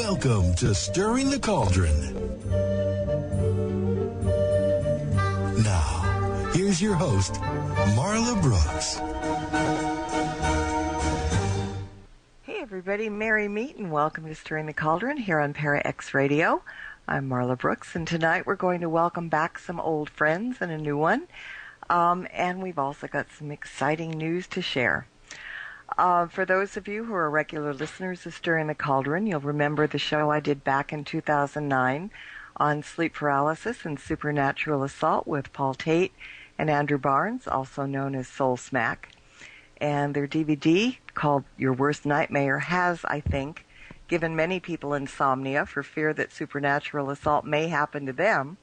Welcome to Stirring the Cauldron. Now, here's your host, Marla Brooks. Hey everybody, Merry meet and welcome to Stirring the Cauldron here on Para-X Radio. I'm Marla Brooks, and tonight we're going to welcome back some old friends and a new one. And we've also got some exciting news to share. For those of you who are regular listeners of Stirring the Cauldron, you'll remember the show I did back in 2009 on sleep paralysis and supernatural assault with Paul Taitt and Andrew Barnes, also known as Soul Smack. And their DVD called Your Worst Nightmare has, I think, given many people insomnia for fear that supernatural assault may happen to them.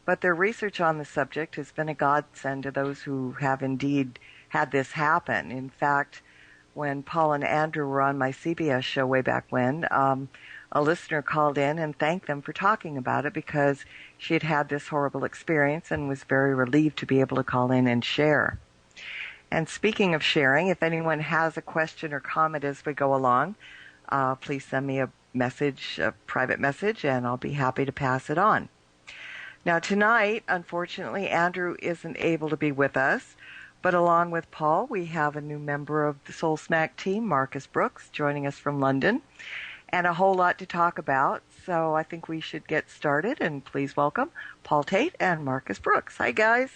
But their research on the subject has been a godsend to those who have indeed had this happen. In fact, when Paul and Andrew were on my CBS show way back when, a listener called in and thanked them for talking about it because she had had this horrible experience and was very relieved to be able to call in and share. And speaking of sharing, if anyone has a question or comment as we go along, please send me a message, a private message, and I'll be happy to pass it on. Now tonight, unfortunately, Andrew isn't able to be with us. But along with Paul, we have a new member of the Soul Smack team, Macus Brooks, joining us from London, and a whole lot to talk about. So I think we should get started, and please welcome Paul Taitt and Macus Brooks. Hi, guys.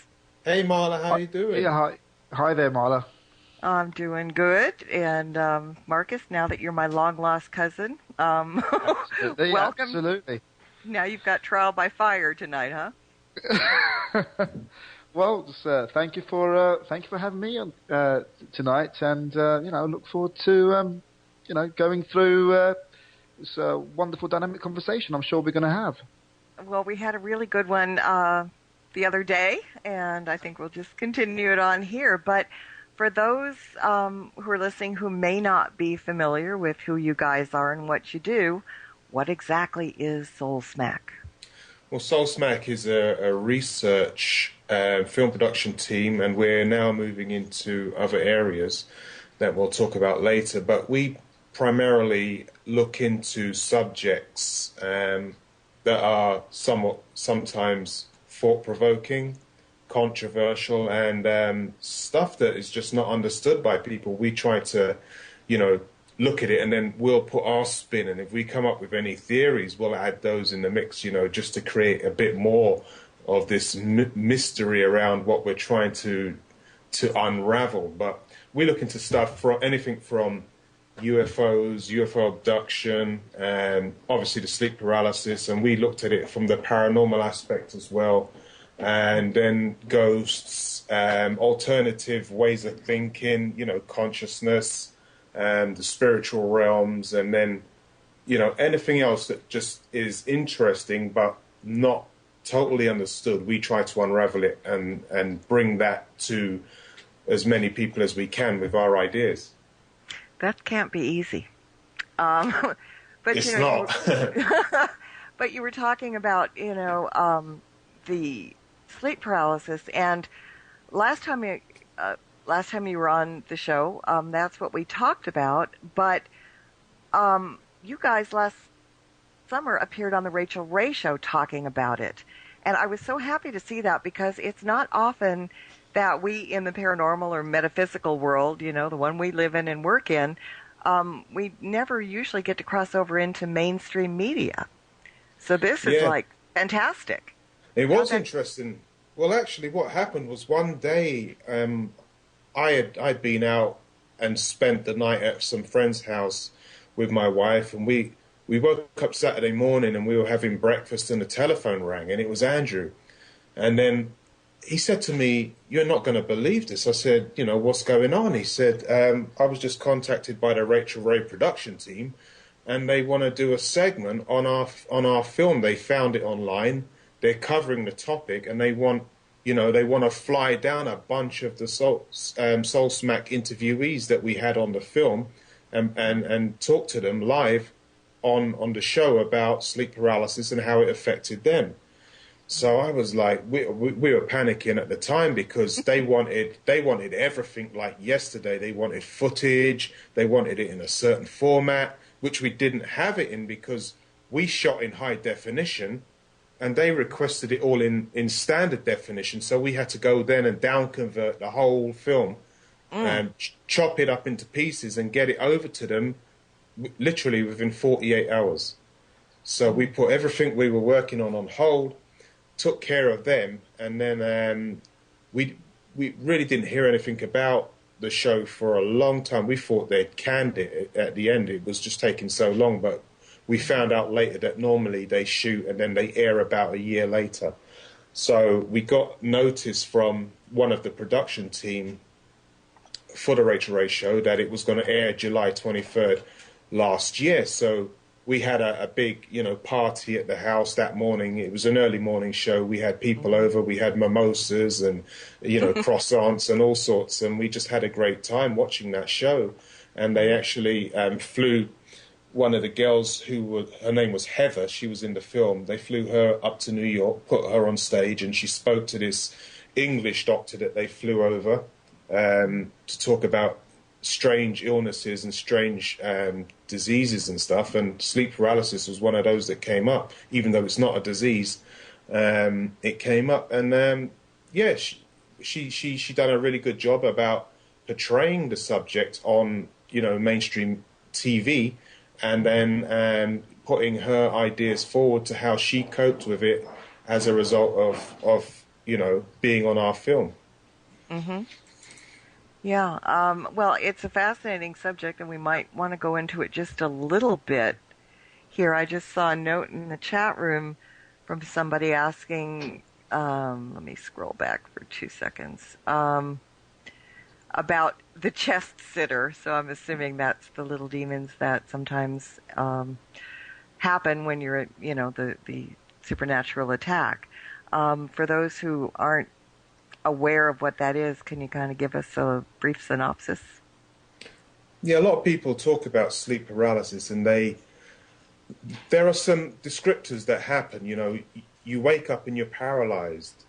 Hey, Marla, how you doing? Yeah, hi there, Marla. I'm doing good. And Macus, now that you're my long-lost cousin, Absolutely, welcome. Absolutely. Now you've got trial by fire tonight, huh? Well, thank you for having me on tonight, and look forward to going through this wonderful dynamic conversation I'm sure we're going to have. Well, we had a really good one the other day, and I think we'll just continue it on here. But for those who are listening who may not be familiar with who you guys are and what you do, what exactly is Soul Smack? Well, Soul Smack is a research film production team, and we're now moving into other areas that we'll talk about later. But we primarily look into subjects that are sometimes thought-provoking, controversial, and stuff that is just not understood by people. We try to, look at it, and then we'll put our spin, and if we come up with any theories, we'll add those in the mix, just to create a bit more of this mystery around what we're trying to unravel. But we look into stuff from anything from UFOs, UFO abduction, and obviously the sleep paralysis, and we looked at it from the paranormal aspect as well, and then ghosts, alternative ways of thinking, consciousness, the spiritual realms, and then, anything else that just is interesting but not totally understood. We try to unravel it and bring that to as many people as we can with our ideas. That can't be easy. But it's not. But you were talking about, the sleep paralysis, and last time you were on the show, that's what we talked about. But you guys last summer appeared on the Rachel Ray show talking about it. And I was so happy to see that because it's not often that we in the paranormal or metaphysical world, the one we live in and work in, we never usually get to cross over into mainstream media. So this is fantastic. It was interesting. Well, actually, what happened was one day I'd been out and spent the night at some friend's house with my wife, and we woke up Saturday morning and we were having breakfast and the telephone rang, and it was Andrew. And then he said to me, "You're not going to believe this." I said, "What's going on?" He said, "I was just contacted by the Rachel Ray production team, and they want to do a segment on our film. They found it online. They're covering the topic, and they want to fly down a bunch of the Soul Smack interviewees that we had on the film and talk to them live on the show about sleep paralysis and how it affected them." So I was like, we were panicking at the time because they wanted everything like yesterday. They wanted footage. They wanted it in a certain format. which we didn't have it in because we shot in high definition, and they requested it all in standard definition. So we had to go then and down convert the whole film and chop it up into pieces and get it over to them literally within 48 hours. So we put everything we were working on hold, took care of them, and then we really didn't hear anything about the show for a long time. We thought they'd canned it at the end. It was just taking so long, but we found out later that normally they shoot and then they air about a year later. So we got notice from one of the production team for the Rachel Ray show that it was going to air July 23rd last year. So we had a big, party at the house that morning. It was an early morning show. We had people over. We had mimosas and, croissants and all sorts. And we just had a great time watching that show. And they actually flew one of the girls her name was Heather. She was in the film. They flew her up to New York, put her on stage, and she spoke to this English doctor that they flew over to talk about strange illnesses and strange diseases and stuff. And sleep paralysis was one of those that came up, even though it's not a disease. It came up, and she done a really good job about portraying the subject on mainstream TV. And then putting her ideas forward to how she coped with it as a result of being on our film. Mm-hmm. Yeah. Well, it's a fascinating subject, and we might want to go into it just a little bit here. I just saw a note in the chat room from somebody asking, let me scroll back for 2 seconds, about the chest sitter. So I'm assuming that's the little demons that sometimes happen when you're at, the supernatural attack. For those who aren't aware of what that is, can you kind of give us a brief synopsis? Yeah, a lot of people talk about sleep paralysis, and there are some descriptors that happen. You wake up and you're paralyzed.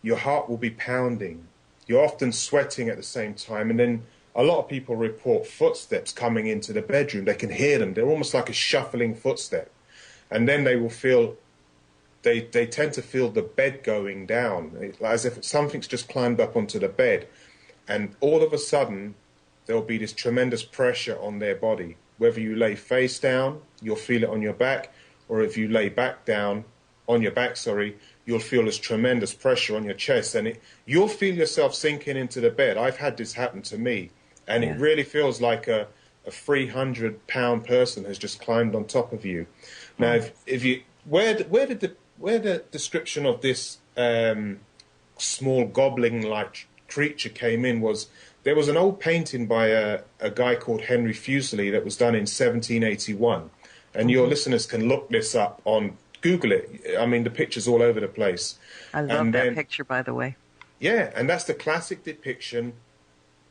Your heart will be pounding. You're often sweating at the same time, and then a lot of people report footsteps coming into the bedroom. They can hear them. They're almost like a shuffling footstep. And then they will feel, they tend to feel the bed going down, as if something's just climbed up onto the bed. And all of a sudden, there'll be this tremendous pressure on their body. Whether you lay face down, you'll feel it on your back, or if you lay back down, on your back, you'll feel this tremendous pressure on your chest, and you'll feel yourself sinking into the bed. I've had this happen to me, and it really feels like a 300-pound person has just climbed on top of you. Now, where the description of this small goblin-like creature came in was, there was an old painting by a guy called Henry Fuseli that was done in 1781, and your listeners can look this up on Google it. I mean, the picture's all over the place. I love that picture, by the way. Yeah, and that's the classic depiction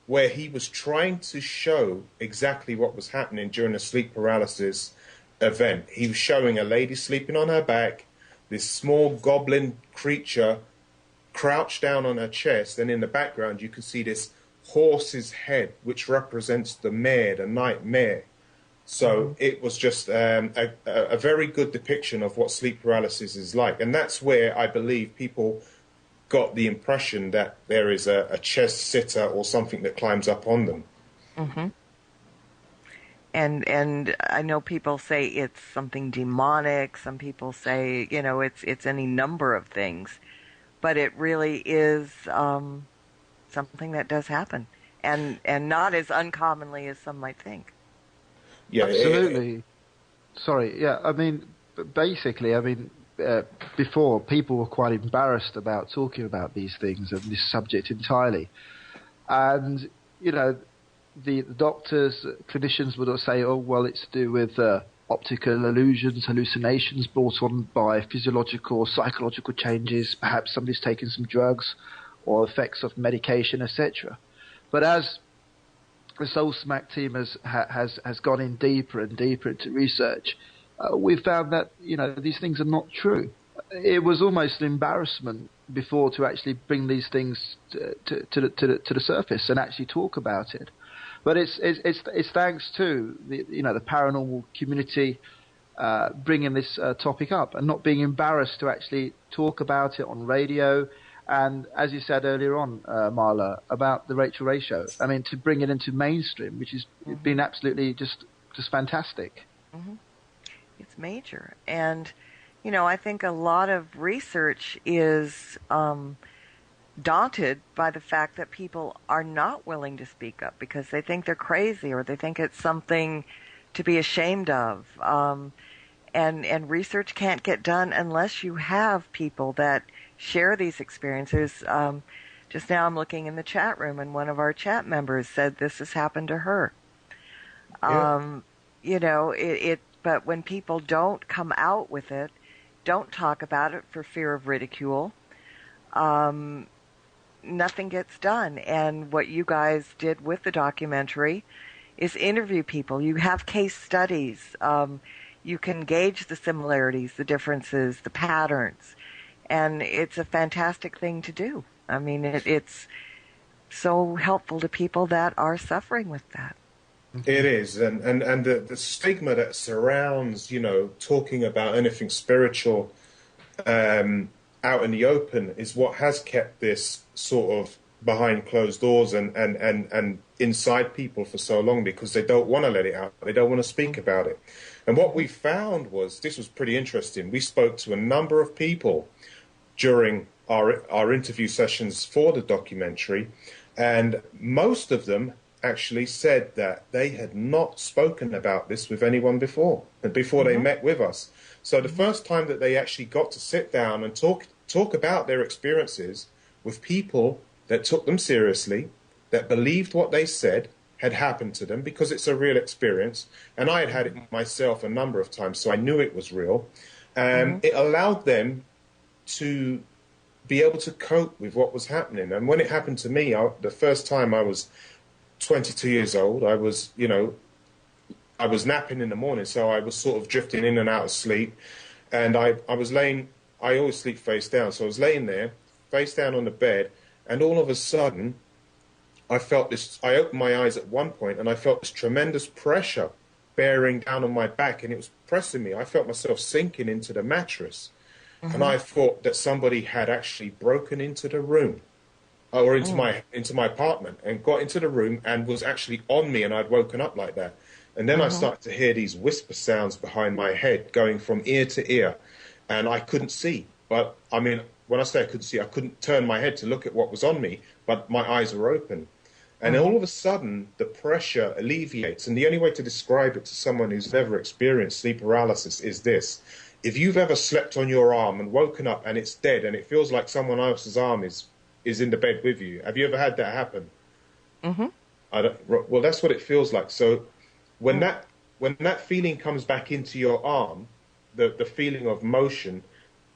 where he was trying to show exactly what was happening during a sleep paralysis event. He was showing a lady sleeping on her back, this small goblin creature crouched down on her chest, and in the background you can see this horse's head, which represents the mare, the nightmare. So it was just a very good depiction of what sleep paralysis is like. And that's where I believe people got the impression that there is a chest sitter or something that climbs up on them. Mm-hmm. And I know people say it's something demonic. Some people say, it's any number of things. But it really is something that does happen. And not as uncommonly as some might think. Yeah, absolutely. Sorry, yeah, before, people were quite embarrassed about talking about these things and this subject entirely. And, the doctors, clinicians would say, oh, well, it's to do with optical illusions, hallucinations brought on by physiological or psychological changes. Perhaps somebody's taken some drugs or effects of medication, etc. But as the Soul Smack team has gone in deeper and deeper into research, we found that these things are not true. It was almost an embarrassment before to actually bring these things to the surface and actually talk about it. But it's thanks to the paranormal community bringing this topic up and not being embarrassed to actually talk about it on radio. And as you said earlier on, Marla, about the Rachel Ray show, I mean, to bring it into mainstream, which has been absolutely just fantastic. Mm-hmm. It's major. And, I think a lot of research is daunted by the fact that people are not willing to speak up because they think they're crazy or they think it's something to be ashamed of. And research can't get done unless you have people that share these experiences. Just now I'm looking in the chat room and one of our chat members said this has happened to her. Yeah. But when people don't come out with it, don't talk about it for fear of ridicule, nothing gets done. And what you guys did with the documentary is interview people. You have case studies. You can gauge the similarities, the differences, the patterns. And it's a fantastic thing to do. I mean, it's so helpful to people that are suffering with that. It is. And the stigma that surrounds, talking about anything spiritual out in the open is what has kept this sort of behind closed doors and inside people for so long, because they don't want to let it out. They don't want to speak about it. And what we found was, this was pretty interesting. We spoke to a number of people during our interview sessions for the documentary, and most of them actually said that they had not spoken about this with anyone before they met with us. So the first time that they actually got to sit down and talk about their experiences with people that took them seriously, that believed what they said had happened to them, because it's a real experience, and I had had it myself a number of times, so I knew it was real. It allowed them to be able to cope with what was happening. And when it happened to me, the first time I was 22 years old, I was napping in the morning, so I was sort of drifting in and out of sleep, and I was laying, I always sleep face down, so I was laying there, face down on the bed, and all of a sudden, I opened my eyes at one point, and I felt this tremendous pressure bearing down on my back, and it was pressing me. I felt myself sinking into the mattress. And I thought that somebody had actually broken into the room, or into my apartment, and got into the room and was actually on me, and I'd woken up like that. And then I started to hear these whisper sounds behind my head going from ear to ear, and I couldn't see. But I mean, when I say I couldn't see, I couldn't turn my head to look at what was on me, but my eyes were open. And all of a sudden, the pressure alleviates. And the only way to describe it to someone who's never experienced sleep paralysis is this. If you've ever slept on your arm and woken up and it's dead and it feels like someone else's arm is in the bed with you, have you ever had that happen? Well, that's what it feels like. So when that feeling comes back into your arm, the feeling of motion,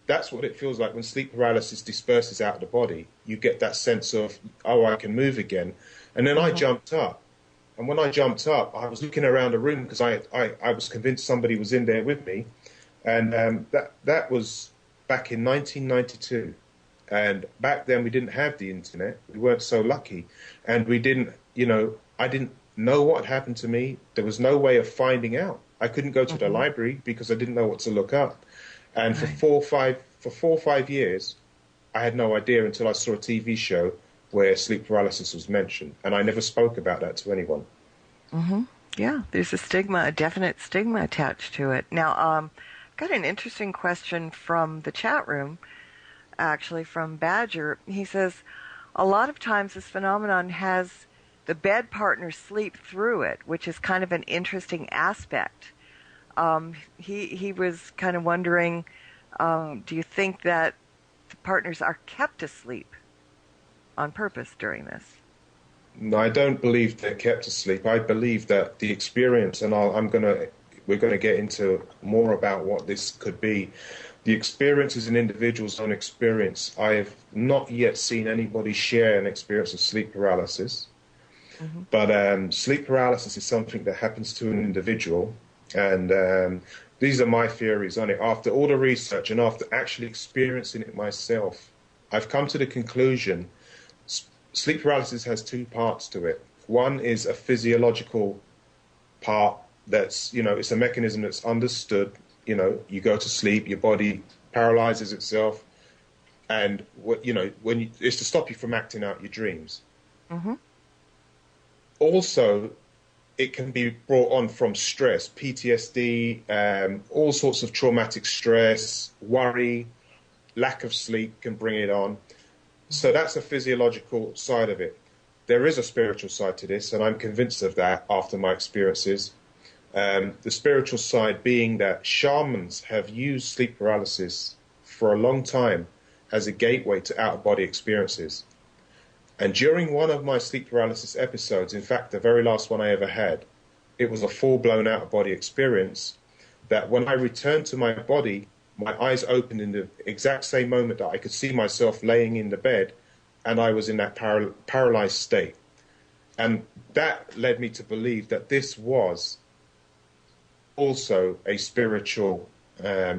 that's what it feels like when sleep paralysis disperses out of the body. You get that sense of, oh, I can move again. And then I jumped up. And when I jumped up, I was looking around the room because I was convinced somebody was in there with me. And that was back in 1992. And back then we didn't have the internet. We weren't so lucky. And we didn't, I didn't know what had happened to me. There was no way of finding out. I couldn't go to the library because I didn't know what to look up. And for 4 or 5 years, I had no idea until I saw a TV show where sleep paralysis was mentioned. And I never spoke about that to anyone. Yeah, there's a definite stigma attached to it. Now, got an interesting question from the chat room, actually from Badger. He says, a lot of times this phenomenon has the bed partner sleep through it, which is kind of an interesting aspect. He was kind of wondering, do you think that the partners are kept asleep on purpose during this? No, I don't believe they're kept asleep. I believe that the experience, and we're going to get into more about what this could be. The experience is an individual's own experience. I have not yet seen anybody share an experience of sleep paralysis. But sleep paralysis is something that happens to an individual. And these are my theories on it. After all the research and after actually experiencing it myself, I've come to the conclusion sleep paralysis has two parts to it. One is a physiological part that's, it's a mechanism that's understood. You go to sleep, your body paralyzes itself, and it's to stop you from acting out your dreams. Mm-hmm. Also, it can be brought on from stress, PTSD, all sorts of traumatic stress, worry, lack of sleep can bring it on. So that's a physiological side of it. There is a spiritual side to this, and I'm convinced of that after my experiences. The spiritual side being that shamans have used sleep paralysis for a long time as a gateway to out-of-body experiences. And during one of my sleep paralysis episodes, in fact, the very last one I ever had, it was a full-blown out-of-body experience that when I returned to my body, my eyes opened in the exact same moment that I could see myself laying in the bed, and I was in that paralyzed state. And that led me to believe that this was also a spiritual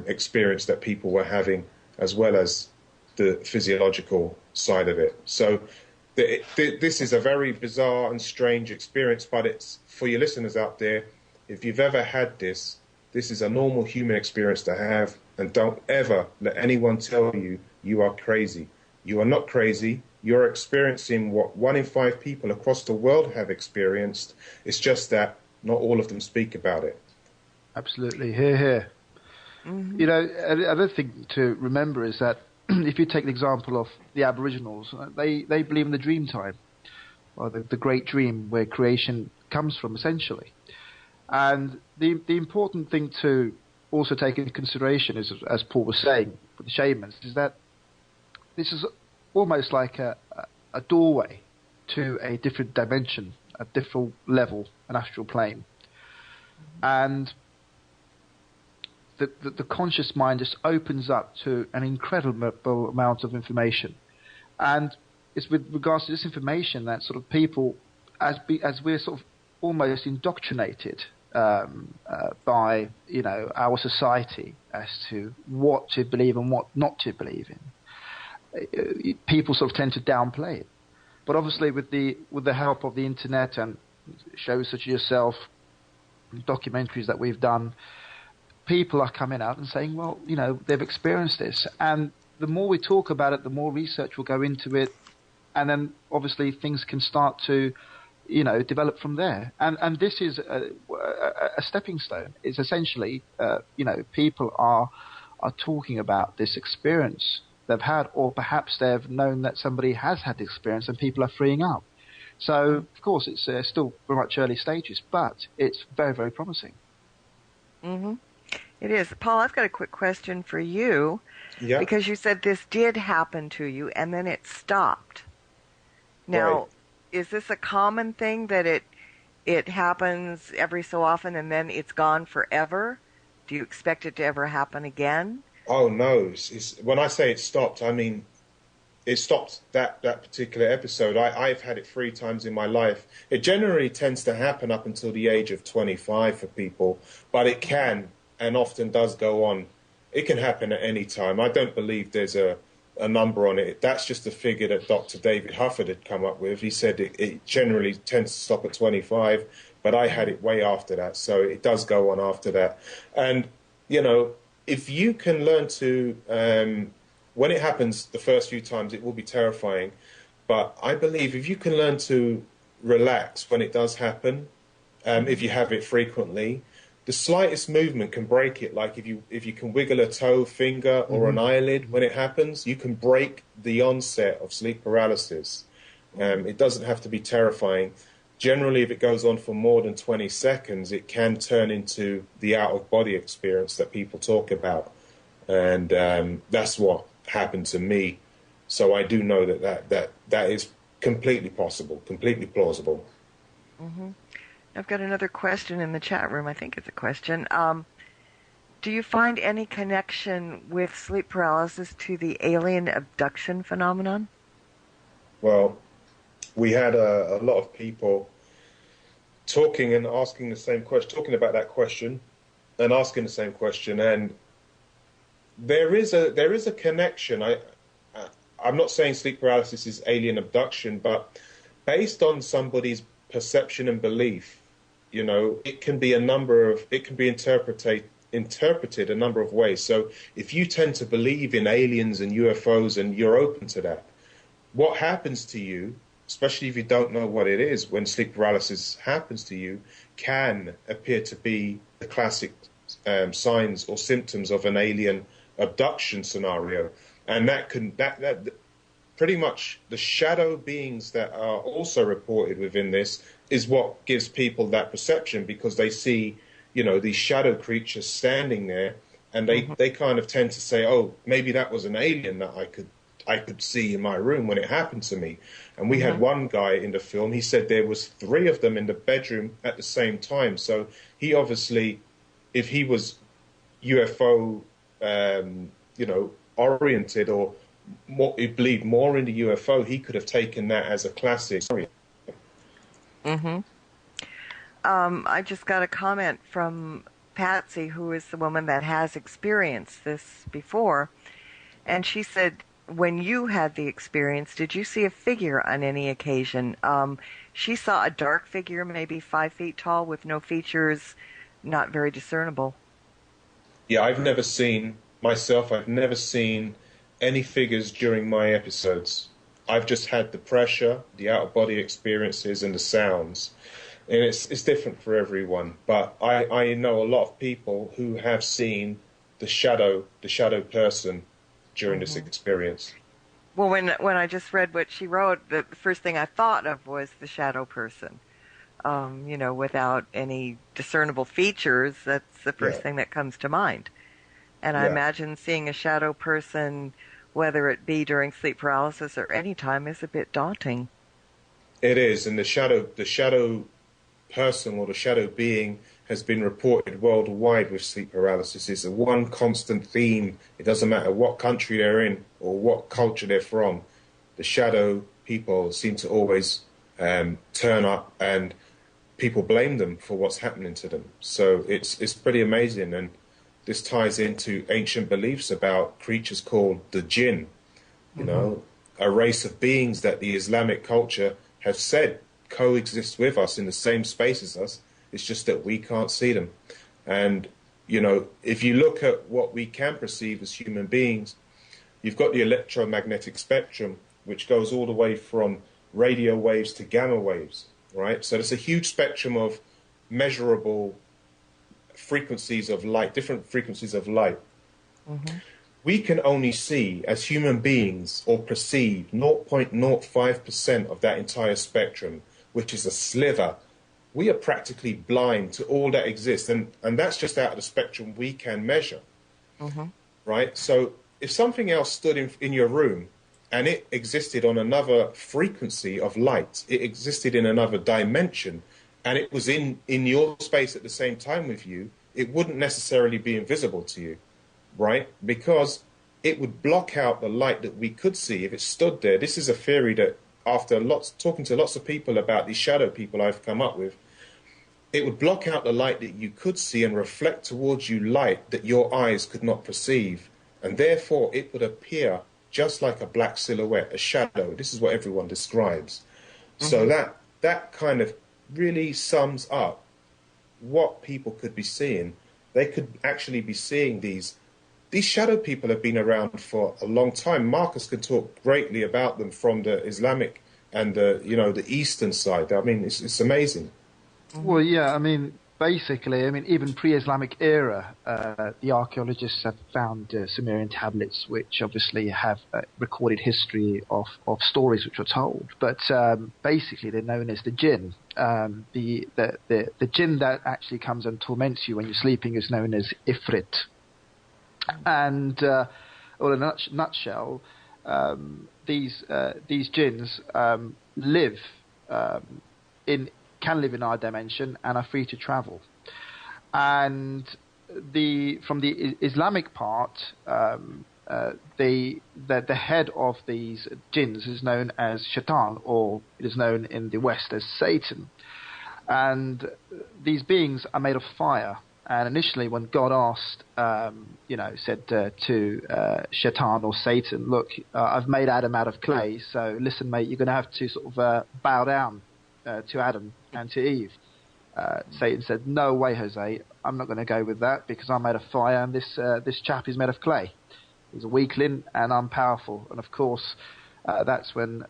experience that people were having, as well as the physiological side of it. So this is a very bizarre and strange experience, but it's for your listeners out there, if you've ever had this is a normal human experience to have, and don't ever let anyone tell you you are crazy. You are not crazy. You're experiencing what 1 in 5 people across the world have experienced. It's just that not all of them speak about it. Absolutely. Hear, hear. Mm-hmm. Another thing to remember is that if you take the example of the Aboriginals, they believe in the dream time, or the great dream where creation comes from, essentially. And the important thing to also take into consideration is, as Paul was saying, for the shamans, is that this is almost like a doorway to a different dimension, a different level, an astral plane. And the conscious mind just opens up to an incredible amount of information. And it's with regards to this information that sort of people, as we're sort of almost indoctrinated by our society as to what to believe and what not to believe in, people sort of tend to downplay it. But obviously, with the help of the internet and shows such as yourself, documentaries that we've done, people are coming out and saying, well, they've experienced this. And the more we talk about it, the more research will go into it. And then obviously things can start to, develop from there. And this is a stepping stone. It's essentially, people are talking about this experience they've had, or perhaps they've known that somebody has had the experience and people are freeing up. So, of course, it's still very much early stages, but it's very, very promising. Mm-hmm. It is. Paul, I've got a quick question for you. Yeah. Because you said this did happen to you and then it stopped. Now, Right. Is this a common thing that it happens every so often and then it's gone forever? Do you expect it to ever happen again? Oh, no. When I say it stopped, I mean it stopped that particular episode. I've had it 3 times in my life. It generally tends to happen up until the age of 25 for people, but it can and often does go on. It can happen at any time. I don't believe there's a number on it. That's just a figure that Dr. David Hufford had come up with. He said it generally tends to stop at 25, but I had it way after that, so it does go on after that. And, if you can learn to, when it happens the first few times, it will be terrifying, but I believe if you can learn to relax when it does happen, if you have it frequently, the slightest movement can break it. Like if you can wiggle a toe, finger, or an eyelid when it happens, you can break the onset of sleep paralysis. It doesn't have to be terrifying. Generally, if it goes on for more than 20 seconds, it can turn into the out-of-body experience that people talk about. And that's what happened to me. So I do know that is completely possible, completely plausible. Mm-hmm. I've got another question in the chat room. I think it's a question. Do you find any connection with sleep paralysis to the alien abduction phenomenon? Well, we had a lot of people talking and asking the same question, talking about that question and asking the same question. And there is a connection. I'm not saying sleep paralysis is alien abduction, but based on somebody's perception and belief, you know, it can be interpreted a number of ways. So if you tend to believe in aliens and UFOs and you're open to that, what happens to you, especially if you don't know what it is, when sleep paralysis happens to you, can appear to be the classic signs or symptoms of an alien abduction scenario. And that pretty much the shadow beings that are also reported within this is what gives people that perception, because they see, you know, these shadow creatures standing there, and they kind of tend to say, oh, maybe that was an alien that I could see in my room when it happened to me. And we had one guy in the film, he said there was 3 of them in the bedroom at the same time. So he obviously, if he was UFO, you know, oriented, or he believed more in the UFO, he could have taken that as a classic. I just got a comment from Patsy, who is the woman that has experienced this before, and she said, when you had the experience, did you see a figure on any occasion? She saw a dark figure, maybe 5 feet tall, with no features, not very discernible. Yeah, I've never seen any figures during my episodes. I've just had the pressure, the out-of-body experiences, and the sounds. And it's different for everyone. But I know a lot of people who have seen the shadow person during this experience. Well, when I just read what she wrote, the first thing I thought of was the shadow person. You know, without any discernible features, that's the first thing that comes to mind. And I imagine seeing a shadow person, whether it be during sleep paralysis or any time, is a bit daunting. It is, and the shadow person or the shadow being has been reported worldwide with sleep paralysis. It's a one constant theme. It doesn't matter what country they're in or what culture they're from. The shadow people seem to always turn up, and people blame them for what's happening to them. So it's pretty amazing, and this ties into ancient beliefs about creatures called the jinn, you know, a race of beings that the Islamic culture have said coexist with us in the same space as us. It's just that we can't see them. And, you know, if you look at what we can perceive as human beings, you've got the electromagnetic spectrum, which goes all the way from radio waves to gamma waves, right? So there's a huge spectrum of measurable frequencies of light, different frequencies of light. We can only see, as human beings, or perceive 0.05% of that entire spectrum, which is a sliver. We are practically blind to all that exists, and that's just out of the spectrum we can measure, right? So if something else stood in your room and it existed on another frequency of light, it existed in another dimension, and it was in your space at the same time with you, it wouldn't necessarily be invisible to you, right? Because it would block out the light that we could see if it stood there. This is a theory that, after talking to lots of people about these shadow people I've come up with, it would block out the light that you could see and reflect towards you light that your eyes could not perceive. And therefore, it would appear just like a black silhouette, a shadow. This is what everyone describes. So that kind of really sums up what people could be seeing. They could actually be seeing these shadow people have been around for a long time. Marcus could talk greatly about them from the Islamic and the Eastern side. I mean, it's amazing. Well, yeah, I mean, basically, even pre-Islamic era, the archaeologists have found Sumerian tablets, which obviously have recorded history of stories which were told. But basically, they're known as the jinn. The jinn that actually comes and torments you when you're sleeping is known as Ifrit. And, well, in a nutshell, these jinns can live in our dimension and are free to travel. And from the Islamic part, the head of these jinns is known as Shaitan, or it is known in the West as Satan. And these beings are made of fire. And initially, when God asked, said to Shaitan or Satan, look, I've made Adam out of clay, so listen, mate, you're going to have to sort of bow down to Adam and to Eve. Satan said, "No way, Jose, I'm not going to go with that because I'm made of fire and this chap is made of clay. He's a weakling and I'm powerful." And of course, that's when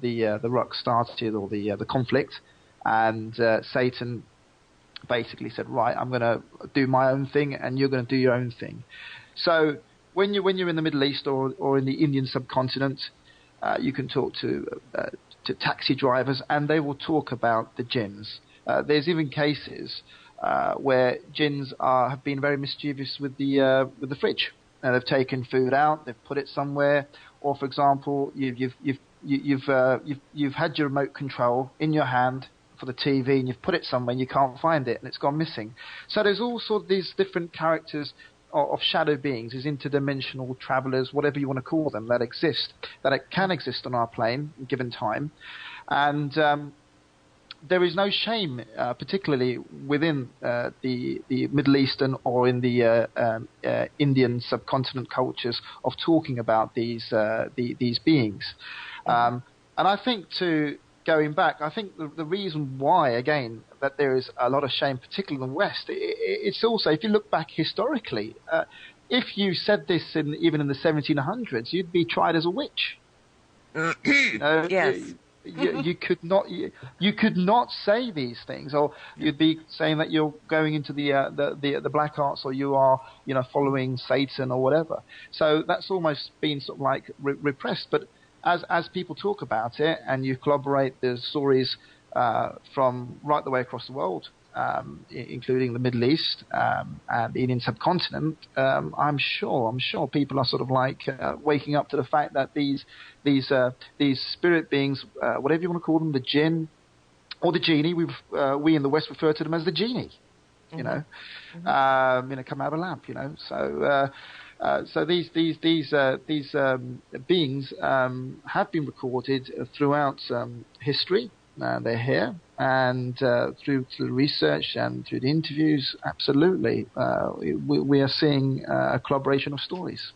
the ruck started, or the conflict, and Satan basically said, "Right, I'm going to do my own thing and you're going to do your own thing." So when you're in the Middle East or in the Indian subcontinent, you can talk to taxi drivers and they will talk about the jinns. There's even cases where jinns have been very mischievous with the fridge. They've taken food out, they've put it somewhere, or for example, you've had your remote control in your hand for the TV and you've put it somewhere and you can't find it and it's gone missing. So there's all sort of these different characters of shadow beings, these interdimensional travelers, whatever you want to call them, that can exist on our plane given time, and there is no shame, particularly within the Middle Eastern or in the Indian subcontinent cultures, of talking about these beings. And I think, going back, I think the reason why, again, that there is a lot of shame, particularly in the West, it's also, if you look back historically, if you said this even in the 1700s, you'd be tried as a witch. Yes. You could not say these things, or you'd be saying that you're going into the black arts, or you are following Satan or whatever. So that's almost been sort of like repressed. But as people talk about it, and you collaborate the stories from right the way across the world, including the Middle East and the Indian subcontinent, I'm sure people are sort of like waking up to the fact that these spirit beings, whatever you want to call them, the jinn or the genie, we in the West refer to them as the genie, come out of a lamp, So these beings have been recorded throughout history. They're here, and through research and through the interviews, absolutely, we are seeing a collaboration of stories.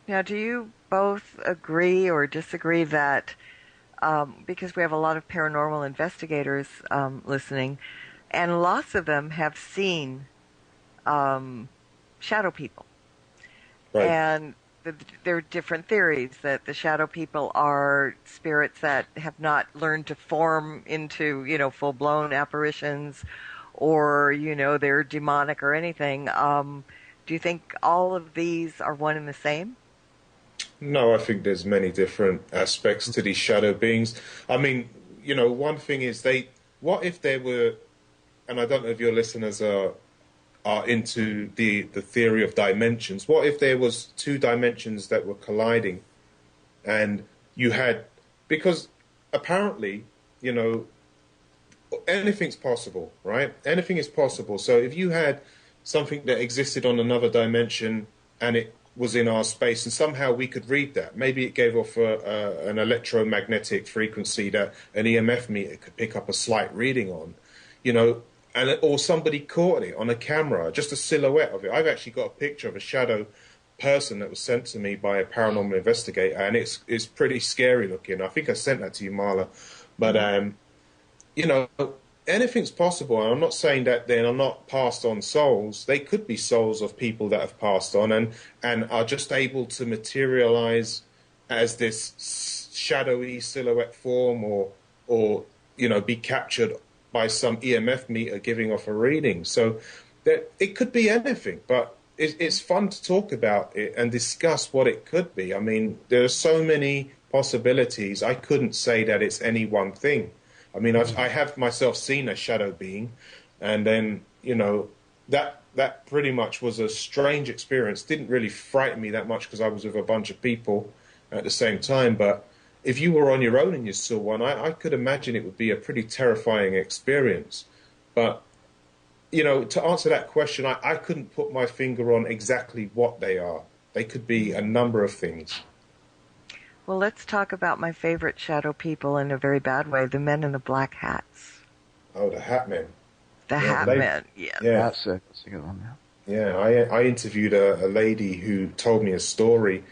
Now, do you both agree or disagree that, because we have a lot of paranormal investigators listening, and lots of them have seen shadow people, right. And there are different theories that the shadow people are spirits that have not learned to form into, full-blown apparitions, or, they're demonic or anything. Do you think all of these are one and the same? No, I think there's many different aspects to these shadow beings. I mean, one thing is what if there were, and I don't know if your listeners are into the theory of dimensions. What if there was two dimensions that were colliding, and you had, because apparently, anything's possible, right? Anything is possible. So if you had something that existed on another dimension and it was in our space, and somehow we could read that, maybe it gave off an electromagnetic frequency that an EMF meter could pick up a slight reading on, or somebody caught it on a camera, just a silhouette of it. I've actually got a picture of a shadow person that was sent to me by a paranormal investigator, and it's pretty scary looking. I think I sent that to you, Marla. But anything's possible. And I'm not saying that they're not passed on souls. They could be souls of people that have passed on and are just able to materialize as this shadowy silhouette form, or be captured by some EMF meter giving off a reading. So it could be anything, but it's fun to talk about it and discuss what it could be. I mean, there are so many possibilities. I couldn't say that it's any one thing. I mean, I have myself seen a shadow being, and then, that pretty much was a strange experience. Didn't really frighten me that much because I was with a bunch of people at the same time, but if you were on your own and you saw one, I could imagine it would be a pretty terrifying experience. But, to answer that question, I couldn't put my finger on exactly what they are. They could be a number of things. Well, let's talk about my favorite shadow people in a very bad way, the men in the black hats. Oh, the hat men. The hat men, yes. Yeah. That's a good one, Yeah, I interviewed a lady who told me a story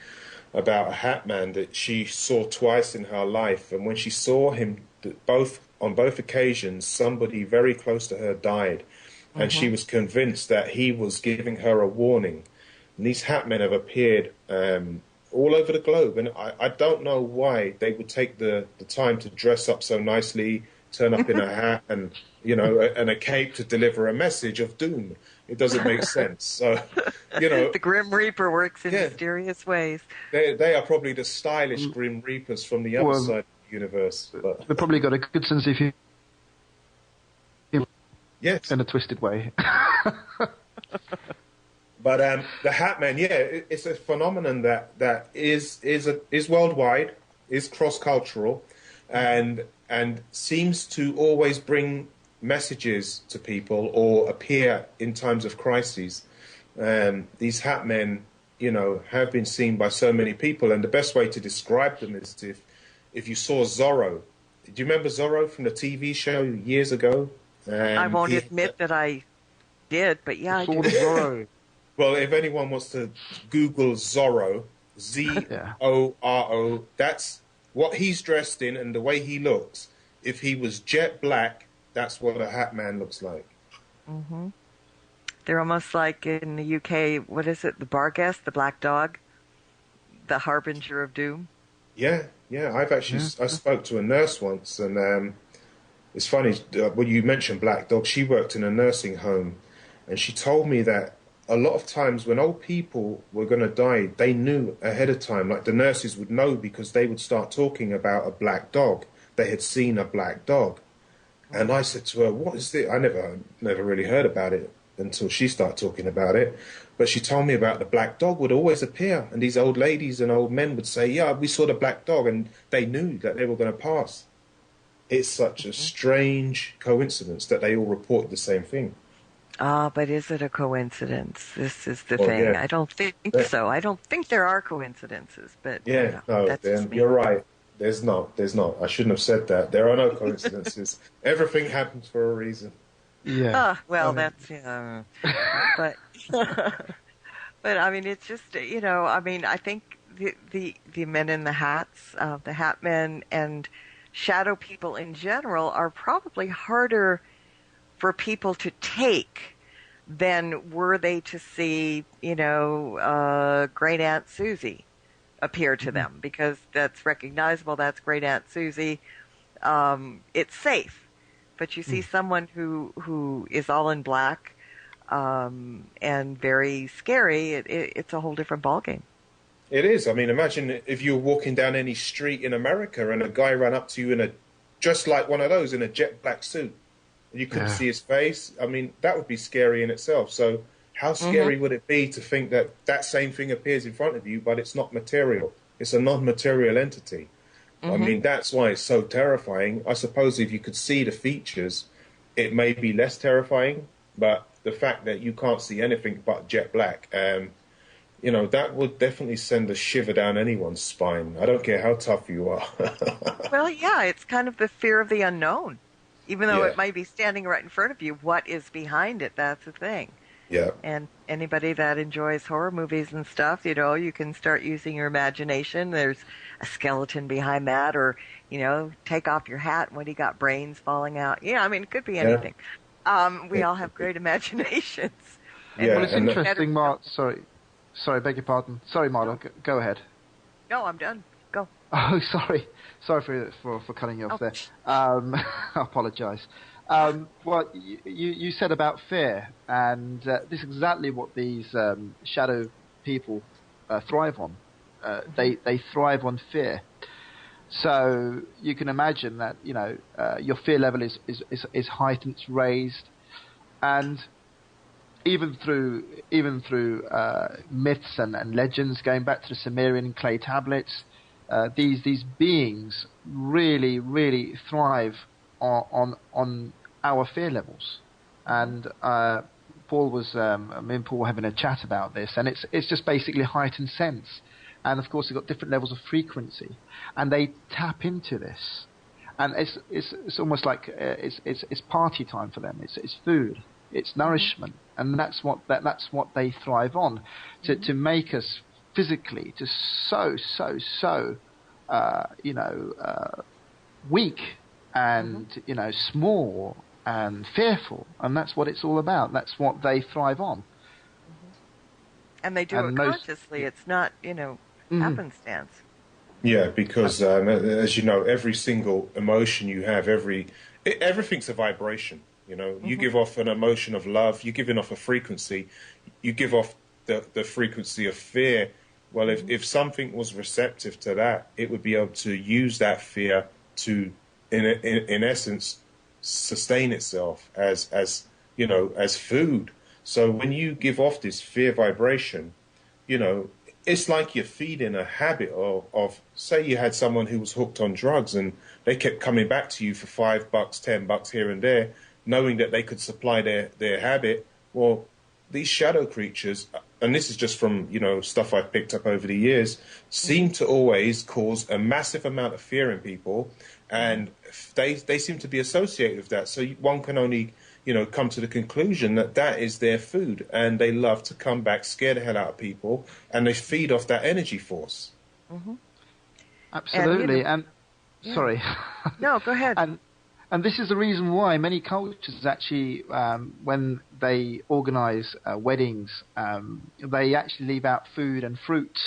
about a hat man that she saw twice in her life, and when she saw him, both on both occasions, somebody very close to her died, and she was convinced that he was giving her a warning. And these hat men have appeared all over the globe, and I don't know why they would take the time to dress up so nicely, turn up in a hat and, you know, and a cape to deliver a message of doom. It doesn't make sense. So, you know, the Grim Reaper works in mysterious ways. They are probably the stylish Grim Reapers from the other side of the universe. But they've probably got a good sense of humor. Yes, in a twisted way. But the Hat Man, it's a phenomenon that is worldwide, is cross-cultural, and seems to always bring messages to people or appear in times of crises. These Hat Men, you know, have been seen by so many people, and the best way to describe them is if you saw Zorro. Do you remember Zorro from the TV show years ago? I won't admit that I did, but yeah, I do. Zorro. Well, if anyone wants to Google Zorro, Z-O-R-O, that's what he's dressed in and the way he looks. If he was jet black, that's what a Hat Man looks like. Mm-hmm. They're almost like in the UK, what is it, the Barghest, the black dog, the harbinger of doom? Yeah. I've actually, I spoke to a nurse once, and it's funny, when you mentioned black dog, she worked in a nursing home, and she told me that a lot of times when old people were going to die, they knew ahead of time, like the nurses would know because they would start talking about a black dog. They had seen a black dog. And I said to her, what is this? I never really heard about it until she started talking about it. But she told me about the black dog would always appear. And these old ladies and old men would say, yeah, we saw the black dog. And they knew that they were going to pass. It's such a strange coincidence that they all report the same thing. But is it a coincidence? This is the thing. Yeah. I don't think so. I don't think there are coincidences. But you're right. There's not. I shouldn't have said that. There are no coincidences. Everything happens for a reason. Yeah. That's but but I mean, it's just I think the men in the hats, the Hat Men, and shadow people in general are probably harder for people to take than were they to see, Great Aunt Susie appear to them, because that's recognizable. That's Great Aunt Susie. It's safe, but you see someone who is all in black and very scary. It's a whole different ballgame. It is. I mean, imagine if you were walking down any street in America and a guy ran up to you just like one of those in a jet black suit. You couldn't see his face. I mean, that would be scary in itself. So how scary would it be to think that same thing appears in front of you, but it's not material? It's a non-material entity. I mean, that's why it's so terrifying. I suppose if you could see the features, it may be less terrifying, but the fact that you can't see anything but jet black, that would definitely send a shiver down anyone's spine. I don't care how tough you are. Well, yeah, it's kind of the fear of the unknown. Even though it might be standing right in front of you, what is behind it? That's the thing. Yeah. And anybody that enjoys horror movies and stuff, you can start using your imagination. There's a skeleton behind that, or, take off your hat when you got brains falling out. Yeah, I mean, it could be anything. We all have great imaginations. Well, it's interesting, Mark. Sorry, beg your pardon. Sorry, Mark, go ahead. No, I'm done. Go. Oh, sorry. Sorry for cutting you off there. I apologise. Well, you said about fear, and this is exactly what these shadow people thrive on. They thrive on fear. So you can imagine that your fear level is heightened, it's raised, and even through myths and legends, going back to the Sumerian clay tablets. These beings really, really thrive on our fear levels, and Paul were having a chat about this, and it's just basically heightened sense, and of course they've got different levels of frequency, and they tap into this, and it's almost like it's party time for them. It's food, it's nourishment, and that's what they thrive on, to make us physically just so weak and small and fearful, and that's what it's all about. That's what they thrive on. And they do it consciously. It's not, happenstance. Yeah, because as you know, every single emotion you have, everything's a vibration. You give off an emotion of love, you're giving off a frequency, you give off the frequency of fear. Well, if something was receptive to that, it would be able to use that fear to, in essence, sustain itself as food. So when you give off this fear vibration, it's like you're feeding a habit of, say you had someone who was hooked on drugs and they kept coming back to you for $5, $10 here and there, knowing that they could supply their habit. Well, these shadow creatures, and this is just from, stuff I've picked up over the years, seem to always cause a massive amount of fear in people, and they seem to be associated with that. So one can only, come to the conclusion that is their food, and they love to come back, scare the hell out of people, and they feed off that energy force. Mm-hmm. Absolutely. And sorry. No, go ahead. And this is the reason why many cultures actually, when they organise weddings, they actually leave out food and fruit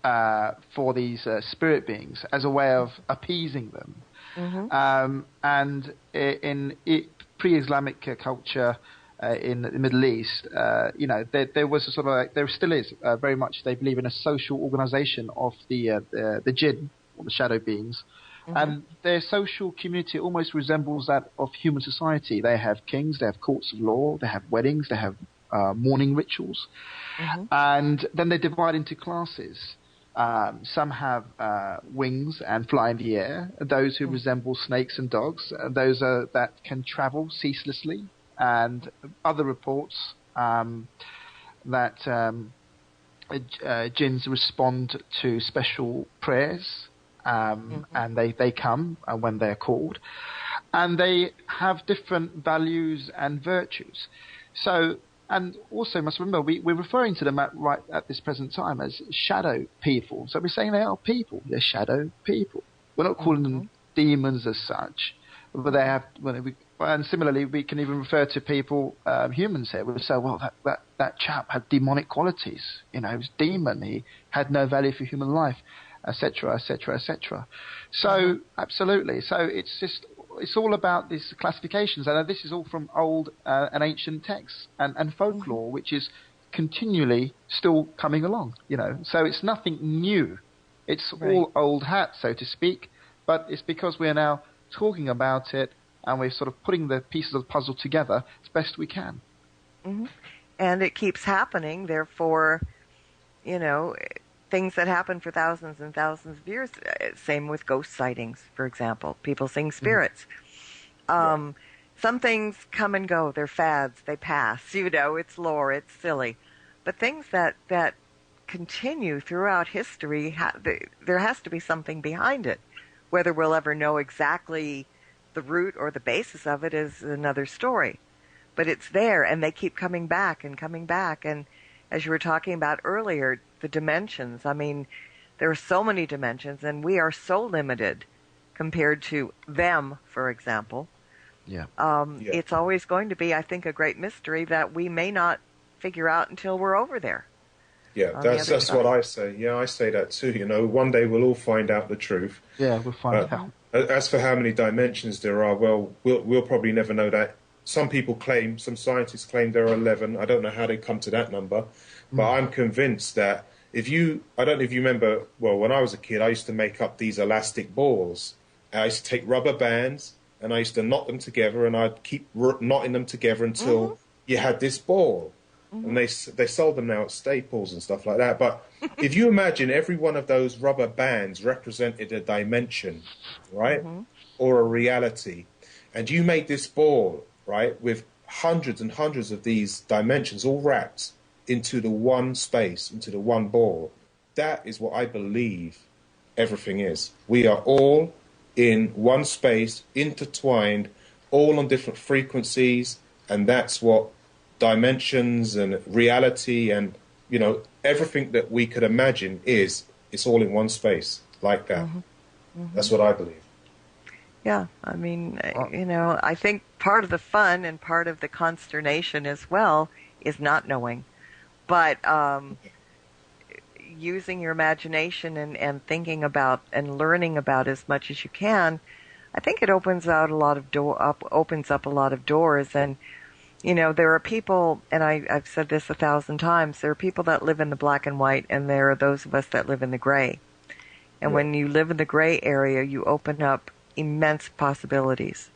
for these spirit beings as a way of appeasing them. Mm-hmm. And in pre-Islamic culture in the Middle East, there was a sort of there still is very much, they believe in a social organisation of the jinn, or the shadow beings. Mm-hmm. And their social community almost resembles that of human society. They have kings, they have courts of law, they have weddings, they have mourning rituals. Mm-hmm. And then they divide into classes. Some have wings and fly in the air, those who resemble snakes and dogs, those that can travel ceaselessly, and other reports that jinns respond to special prayers. And they come when they're called, and they have different values and virtues. So, and also must remember, we're referring to them right at this present time as shadow people. So we're saying they are people. They're shadow people. We're not calling them demons as such, but they have. And similarly, we can even refer to people, humans here. We say, well, that chap had demonic qualities. He was demon. He had no value for human life, etc., etc., etc. So, absolutely. So it's all about these classifications, and this is all from old and ancient texts and folklore, which is continually still coming along. So it's nothing new. It's all old hat, so to speak. But it's because we're now talking about it, and we're sort of putting the pieces of the puzzle together as best we can. Mm-hmm. And it keeps happening. Therefore, things that happen for thousands and thousands of years. Same with ghost sightings, for example. People seeing spirits. Mm-hmm. Some things come and go. They're fads. They pass. It's lore. It's silly. But things that continue throughout history, there has to be something behind it. Whether we'll ever know exactly the root or the basis of it is another story. But it's there, and they keep coming back and coming back. And as you were talking about earlier, the dimensions. I mean, there are so many dimensions, and we are so limited compared to them, for example. Yeah. It's always going to be, I think, a great mystery that we may not figure out until we're over there. Yeah, that's what I say. Yeah, I say that too. One day we'll all find out the truth. Yeah, we'll find out. As for how many dimensions there are, well, we'll probably never know that. Some scientists claim there are 11. I don't know how they come to that number, but I'm convinced that I don't know if you remember, well, when I was a kid, I used to make up these elastic balls. I used to take rubber bands and I used to knot them together, and I'd keep knotting them together until you had this ball. Mm-hmm. And they sold them now at Staples and stuff like that. But if you imagine every one of those rubber bands represented a dimension, right, or a reality, and you made this ball, right, with hundreds and hundreds of these dimensions all wrapped into the one space, into the one ball, that is what I believe everything is. We are all in one space, intertwined, all on different frequencies, and that's what dimensions and reality and, everything that we could imagine it's all in one space like that. Mm-hmm. Mm-hmm. That's what I believe. Yeah, I mean, I think part of the fun and part of the consternation as well is not knowing. But using your imagination and thinking about and learning about as much as you can, I think it opens up a lot of doors. And there are people, and I've said this 1,000 times. There are people that live in the black and white, and there are those of us that live in the gray. And when you live in the gray area, you open up immense possibilities.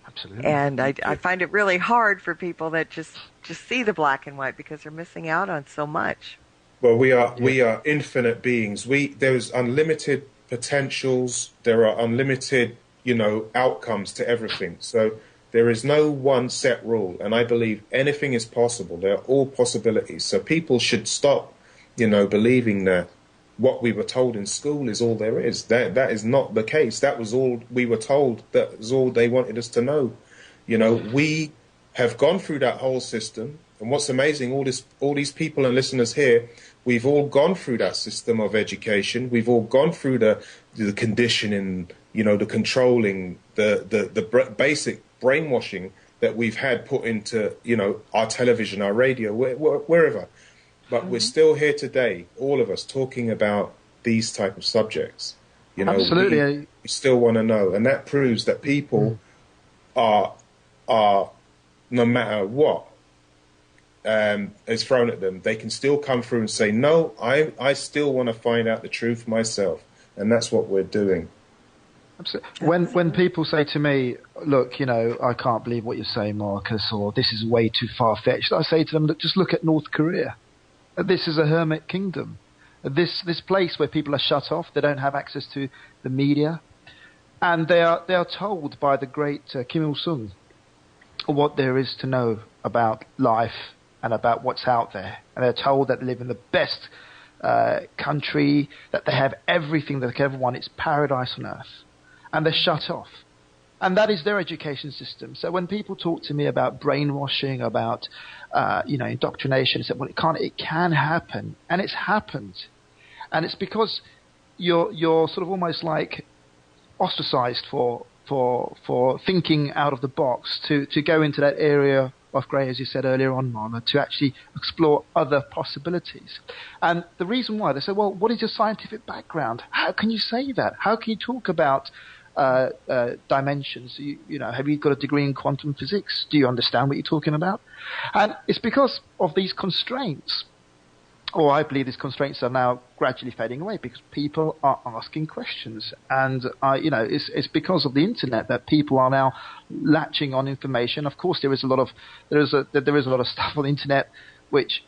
Absolutely. And I find it really hard for people that just see the black and white because they're missing out on so much. Well, we are infinite beings. There's unlimited potentials. There are unlimited, outcomes to everything. So there is no one set rule, and I believe anything is possible. There are all possibilities. So people should stop, believing that what we were told in school is all there is. That is not the case. That was all we were told. That was all they wanted us to know. We have gone through that whole system. And what's amazing, all these people and listeners here, we've all gone through that system of education. We've all gone through the conditioning, the controlling, the basic brainwashing that we've had put into, our television, our radio, wherever. But we're still here today, all of us, talking about these type of subjects. Absolutely. We still want to know. And that proves that people are no matter what is thrown at them, they can still come through and say, no, I still want to find out the truth myself. And that's what we're doing. Absolutely. When people say to me, look, I can't believe what you're saying, Marcus, or this is way too far-fetched, I say to them, look, just look at North Korea. This is a hermit kingdom. This place where people are shut off, they don't have access to the media, and they are told by the great Kim Il-sung what there is to know about life and about what's out there. And they're told that they live in the best country, that they have everything that they could ever want. It's paradise on earth. And they're shut off. And that is their education system. So when people talk to me about brainwashing, about indoctrination, I said, well, it can happen, and it's happened, and it's because you're sort of almost like ostracized for thinking out of the box, to go into that area of grey, as you said earlier on, Marla, to actually explore other possibilities. And the reason why, they say, well, what is your scientific background? How can you say that? How can you talk about dimensions? Have you got a degree in quantum physics? Do you understand what you're talking about? And it's because of these constraints, or I believe these constraints are now gradually fading away because people are asking questions, and it's because of the internet that people are now latching on information. Of course, there is a lot of stuff on the internet which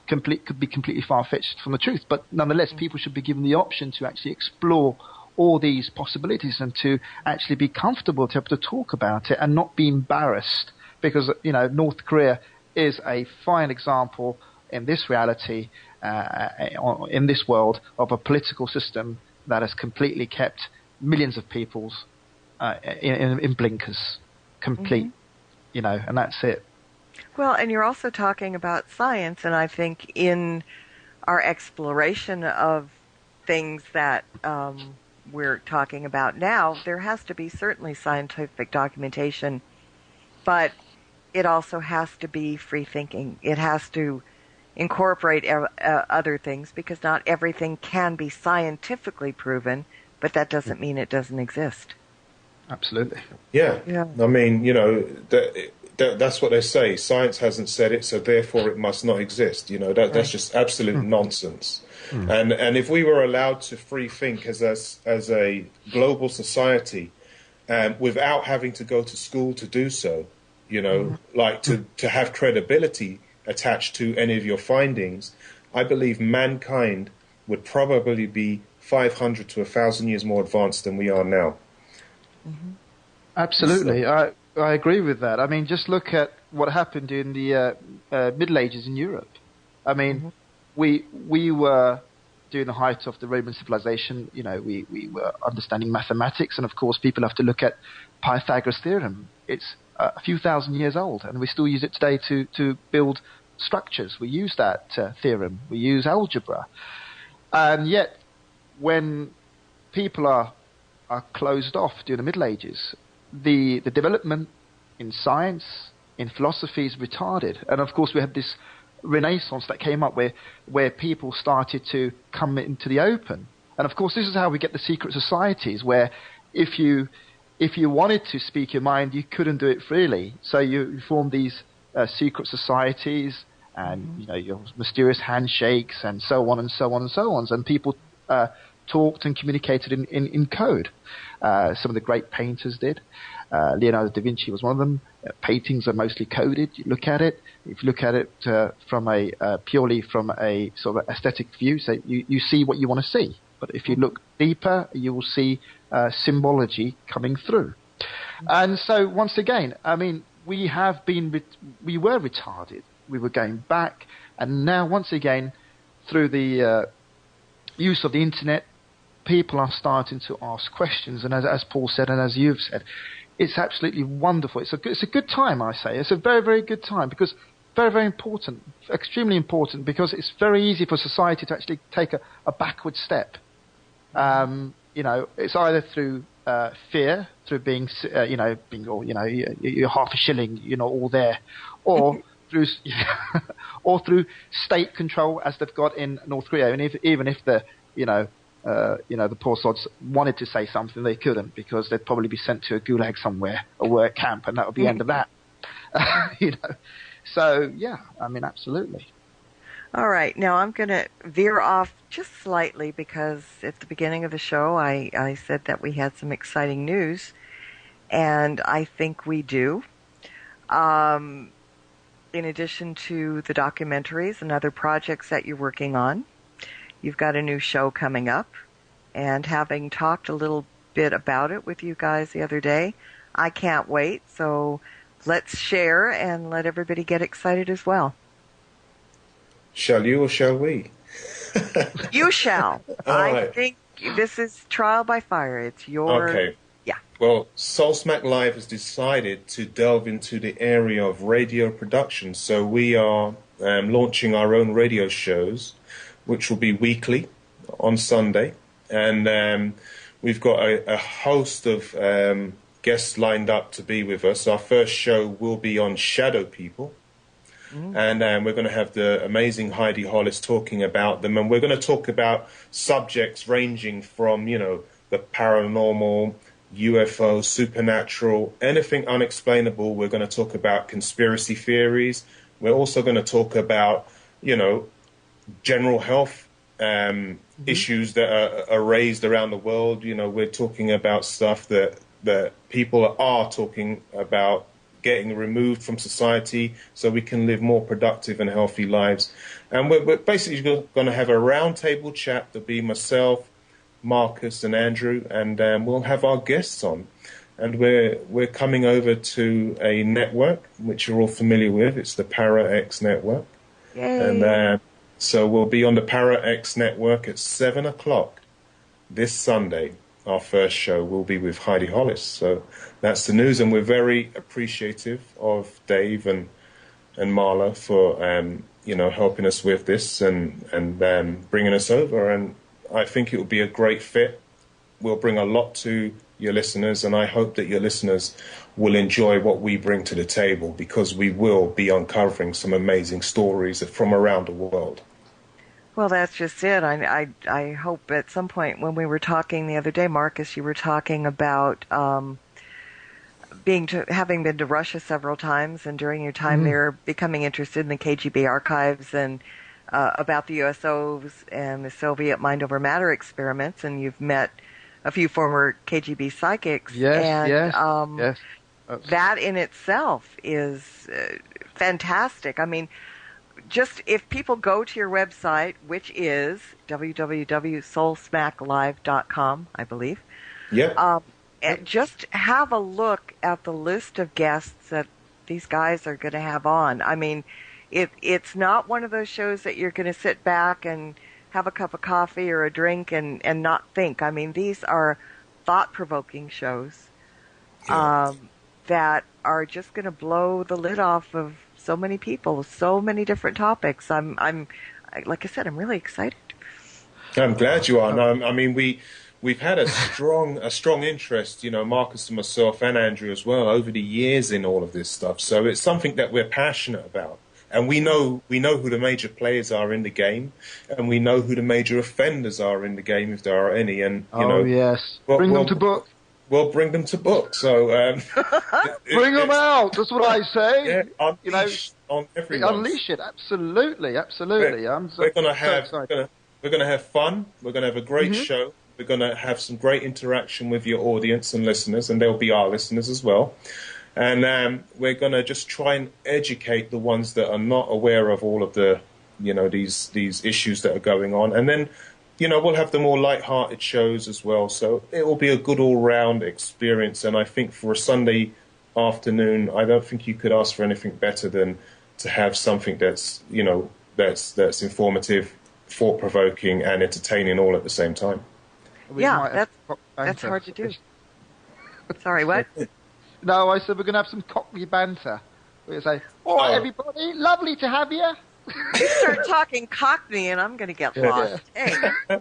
could be completely far-fetched from the truth, but nonetheless, people should be given the option to actually explore all these possibilities and to actually be comfortable to be able to talk about it and not be embarrassed, because North Korea is a fine example in this reality, in this world, of a political system that has completely kept millions of peoples in blinkers, complete, and that's it. Well, and you're also talking about science, and I think in our exploration of things that we're talking about now, there has to be certainly scientific documentation, but it also has to be free thinking. It has to incorporate other things, because not everything can be scientifically proven, but that doesn't mean it doesn't exist. Absolutely. Yeah. I mean, that's what they say. Science hasn't said it, so therefore it must not exist. That's just absolute nonsense. And if we were allowed to free think as a global society, without having to go to school to do so, like to have credibility attached to any of your findings, I believe mankind would probably be 500 to 1,000 years more advanced than we are now. Absolutely. I agree with that. I mean, just look at what happened in the Middle Ages in Europe. I mean, we were during the height of the Roman civilization. We were understanding mathematics, and of course, people have to look at Pythagoras' theorem. It's a few thousand years old, and we still use it today to build structures. We use that theorem. We use algebra, and yet when people are are closed off during the Middle Ages. The development in science, in philosophy is retarded. And of course we had this renaissance that came up where people started to come into the open. And of course this is how we get the secret societies, where if you wanted to speak your mind, you couldn't do it freely. So you form these secret societies, and your mysterious handshakes, and so on and so on and so on. And people talked and communicated in code. Some of the great painters did. Leonardo da Vinci was one of them. Paintings are mostly coded. You look at it. If you look at it from purely from a sort of aesthetic view, so you see what you want to see. But if you look deeper, you will see symbology coming through. And so once again, I mean, we were retarded. We were going back, and now once again, through the use of the internet, people are starting to ask questions. And as Paul said, and as you've said, it's absolutely wonderful. It's a good time, I say. It's a very, very good time, because very, very important, extremely important, because it's very easy for society to actually take a backward step. It's either through fear, through being you're half a shilling, you're not all there, or through state control, as they've got in North Korea. And even if the poor sods wanted to say something, they couldn't, because they'd probably be sent to a gulag somewhere, a work camp, and that would be the end of that. So yeah, I mean, absolutely. All right, now I'm going to veer off just slightly, because at the beginning of the show I said that we had some exciting news, and I think we do. In addition to the documentaries and other projects that you're working on, you've got a new show coming up, and having talked a little bit about it with you guys the other day, I can't wait, so let's share and let everybody get excited as well. Shall you or shall we? You shall. I think this is trial by fire. It's your... Okay. Yeah. Well, Soul Smack Live has decided to delve into the area of radio production. So we are launching our own radio shows, which will be weekly on Sunday. And we've got a host of guests lined up to be with us. Our first show will be on shadow people. And we're going to have the amazing Heidi Hollis talking about them. And we're going to talk about subjects ranging from, the paranormal, UFO, supernatural, anything unexplainable. We're going to talk about conspiracy theories. We're also going to talk about, general health issues that are raised around the world. We're talking about stuff that people are talking about, getting removed from society so we can live more productive and healthy lives. And we're basically going to have a roundtable chat. There'll be myself, Marcus and Andrew, and we'll have our guests on. And we're coming over to a network which you're all familiar with. It's the Para-X network. Yay. And so we'll be on the Para-X network at 7 o'clock this Sunday. Our first show will be with Heidi Hollis. So that's the news, and we're very appreciative of Dave and Marla for helping us with this and bringing us over. And I think it will be a great fit. We'll bring a lot to your listeners, and I hope that your listeners will enjoy what we bring to the table, because we will be uncovering some amazing stories from around the world. Well, that's just it. I hope at some point when we were talking the other day, Marcus, you were talking about having been to Russia several times, and during your time there, becoming interested in the KGB archives and about the USOs and the Soviet mind over matter experiments, and you've met a few former KGB psychics. Yes. That in itself is fantastic. I mean, just if people go to your website, which is www.soulsmacklive.com, I believe. Yeah. And just have a look at the list of guests that these guys are going to have on. I mean, it's not one of those shows that you're going to sit back and have a cup of coffee or a drink and not think. I mean, these are thought-provoking shows that are just going to blow the lid off of so many people, so many different topics. I'm like I said, I'm really excited. I'm glad you are. No, I mean, we we've had a strong interest, Marcus and myself and Andrew as well, over the years in all of this stuff. So it's something that we're passionate about. And we know who the major players are in the game, and we know who the major offenders are in the game, if there are any. And yes, bring them to book. We'll bring them to book. So bring them out. That's what I say. Yeah, unleash on everyone. Unleash it. Absolutely. We're gonna have fun. We're gonna have a great show. We're gonna have some great interaction with your audience and listeners, and they'll be our listeners as well. And we're going to just try and educate the ones that are not aware of all of the, these issues that are going on. And then, we'll have the more light-hearted shows as well. So it will be a good all-round experience. And I think for a Sunday afternoon, I don't think you could ask for anything better than to have something that's, that's informative, thought-provoking, and entertaining all at the same time. Yeah, that's hard to do. Sorry, what? No, I said we're going to have some Cockney banter. We're going to say, everybody, lovely to have you. You start talking Cockney and I'm going to get lost. Hey, a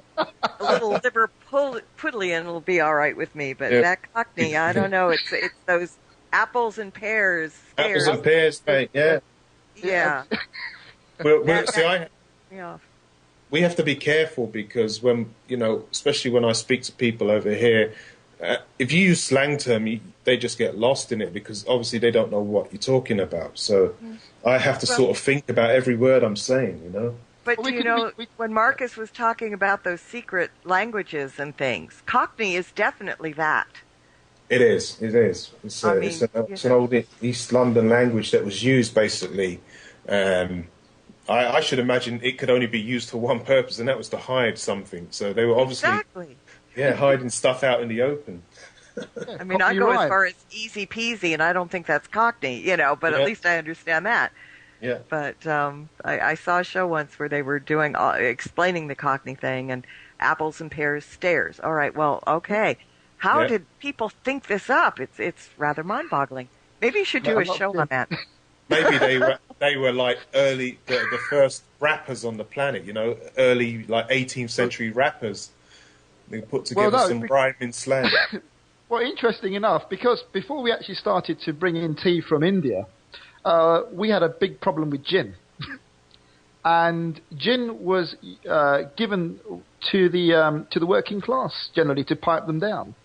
little Liverpudlian will be all right with me, but that Cockney, I don't know. It's those apples and pears. Apples and pears, mate, yeah. Yeah. We have to be careful because when, especially when I speak to people over here, if you use slang term, they just get lost in it because obviously they don't know what you're talking about. So I have to sort of think about every word I'm saying, But when Marcus was talking about those secret languages and things, Cockney is definitely that. It is. It's an old East London language that was used basically. I should imagine it could only be used for one purpose, and that was to hide something. So they were obviously hiding stuff out in the open. I mean, I go as far as easy peasy, and I don't think that's Cockney, but at least I understand that. Yeah. But I saw a show once where they were doing explaining the Cockney thing and apples and pears stairs. All right, well, okay. How did people think this up? It's rather mind-boggling. Maybe you should do a show on that. Maybe they were like early the first rappers on the planet, early like 18th century rappers. They put together some rhyming slang. Well, interesting enough, because before we actually started to bring in tea from India, we had a big problem with gin. And gin was given to the working class generally to pipe them down,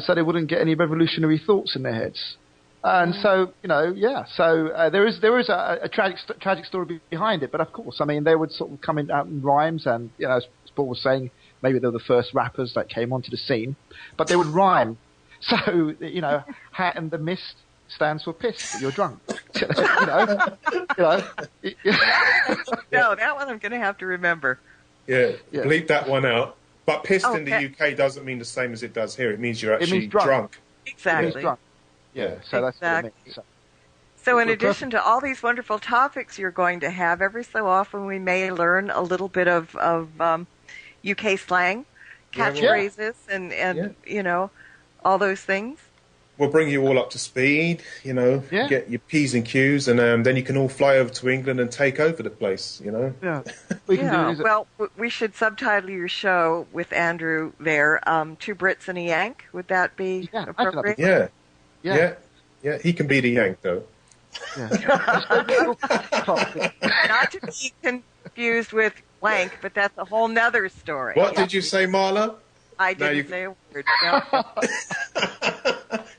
so they wouldn't get any revolutionary thoughts in their heads. And so, there is a tragic story behind it. But of course, I mean, they would sort of come out in rhymes, and as Paul was saying, maybe they were the first rappers that came onto the scene, but they would rhyme. So, hat in the mist stands for piss, but you're drunk. No, that one I'm going to have to remember. Yeah, bleep that one out. But pissed in the UK doesn't mean the same as it does here. It means you're actually drunk. Exactly. It means drunk. Yeah, so that's what it means. So in addition to all these wonderful topics you're going to have, every so often we may learn a little bit of UK slang, catchphrases, and all those things. We'll bring you all up to speed, get your P's and Q's, and then you can all fly over to England and take over the place, Yeah. We can do well, we should subtitle your show with Andrew there, Two Brits and a Yank. Would that be appropriate? Yeah, he can be the Yank, though. Yeah. Not to be confused with wank, but that's a whole nother story. What did you say, Marla? I didn't say a word. No.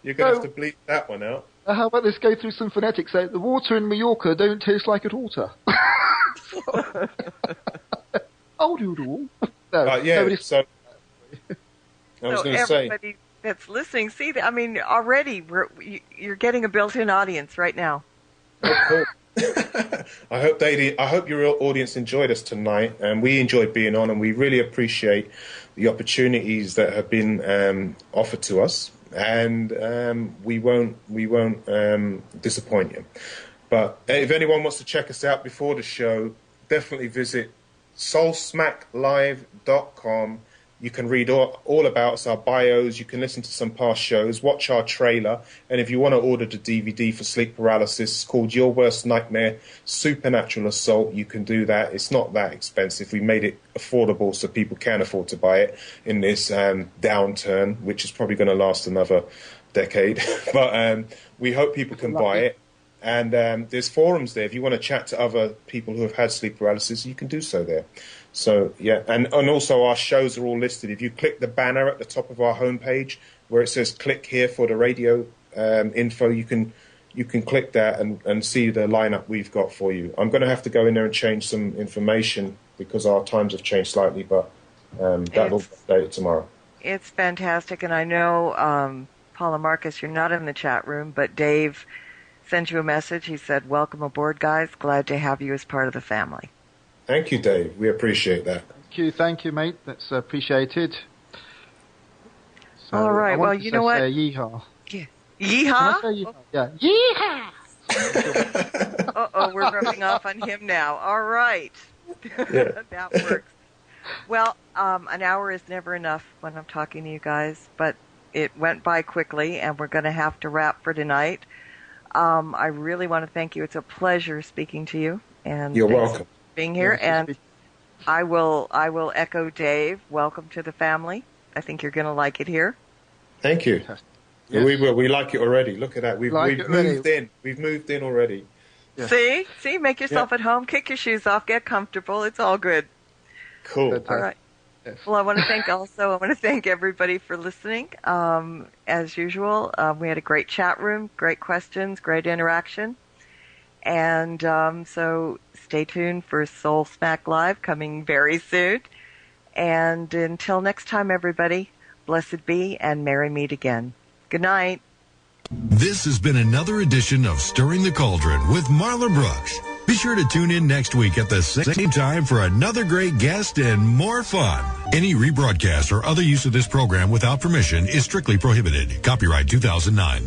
You're going to have to bleep that one out. How about this go through some phonetics? The water in Mallorca don't taste like it oughta. Oh, doodle. No, so I was going to say... Everybody that's listening, already you're getting a built-in audience right now. Oh, cool. I hope your audience enjoyed us tonight, and we enjoyed being on, and we really appreciate the opportunities that have been offered to us, and we won't disappoint you. But if anyone wants to check us out before the show, definitely visit soulsmacklive.com You can read all about us, our bios. You can listen to some past shows, watch our trailer. And if you want to order the DVD for sleep paralysis, it's called Your Worst Nightmare, Supernatural Assault. You can do that. It's not that expensive. We made it affordable so people can afford to buy it in this downturn, which is probably going to last another decade. But we hope people can buy it. And there's forums there. If you want to chat to other people who have had sleep paralysis, you can do so there. So, yeah, and also our shows are all listed. If you click the banner at the top of our homepage where it says click here for the radio info, you can click that and see the lineup we've got for you. I'm going to have to go in there and change some information because our times have changed slightly, but that will be updated tomorrow. It's fantastic, and I know, Paula Marcus, you're not in the chat room, but Dave sent you a message. He said, welcome aboard, guys. Glad to have you as part of the family. Thank you, Dave. We appreciate that. Thank you, mate. That's appreciated. So, all right. Well, you know what? Yeehaw. Yeah. Yeehaw? Yeehaw? Yeah. Yeehaw! Uh-oh, we're rubbing off on him now. All right. Yeah. That works. Well, an hour is never enough when I'm talking to you guys, but it went by quickly, and we're going to have to wrap for tonight. I really want to thank you. It's a pleasure speaking to you. And you're welcome. Being here, and I will echo Dave. Welcome to the family. I think you're going to like it here. Thank you. Yes. We like it already. Look at that. We've moved in. We've moved in already. Yeah. See, make yourself at home. Kick your shoes off. Get comfortable. It's all good. Cool. All right. Yes. Well, I want to thank everybody for listening. As usual, we had a great chat room, great questions, great interaction. And so stay tuned for Soul Smack Live coming very soon. And until next time, everybody, blessed be and merry meet again. Good night. This has been another edition of Stirring the Cauldron with Marla Brooks. Be sure to tune in next week at the same time for another great guest and more fun. Any rebroadcast or other use of this program without permission is strictly prohibited. Copyright 2009.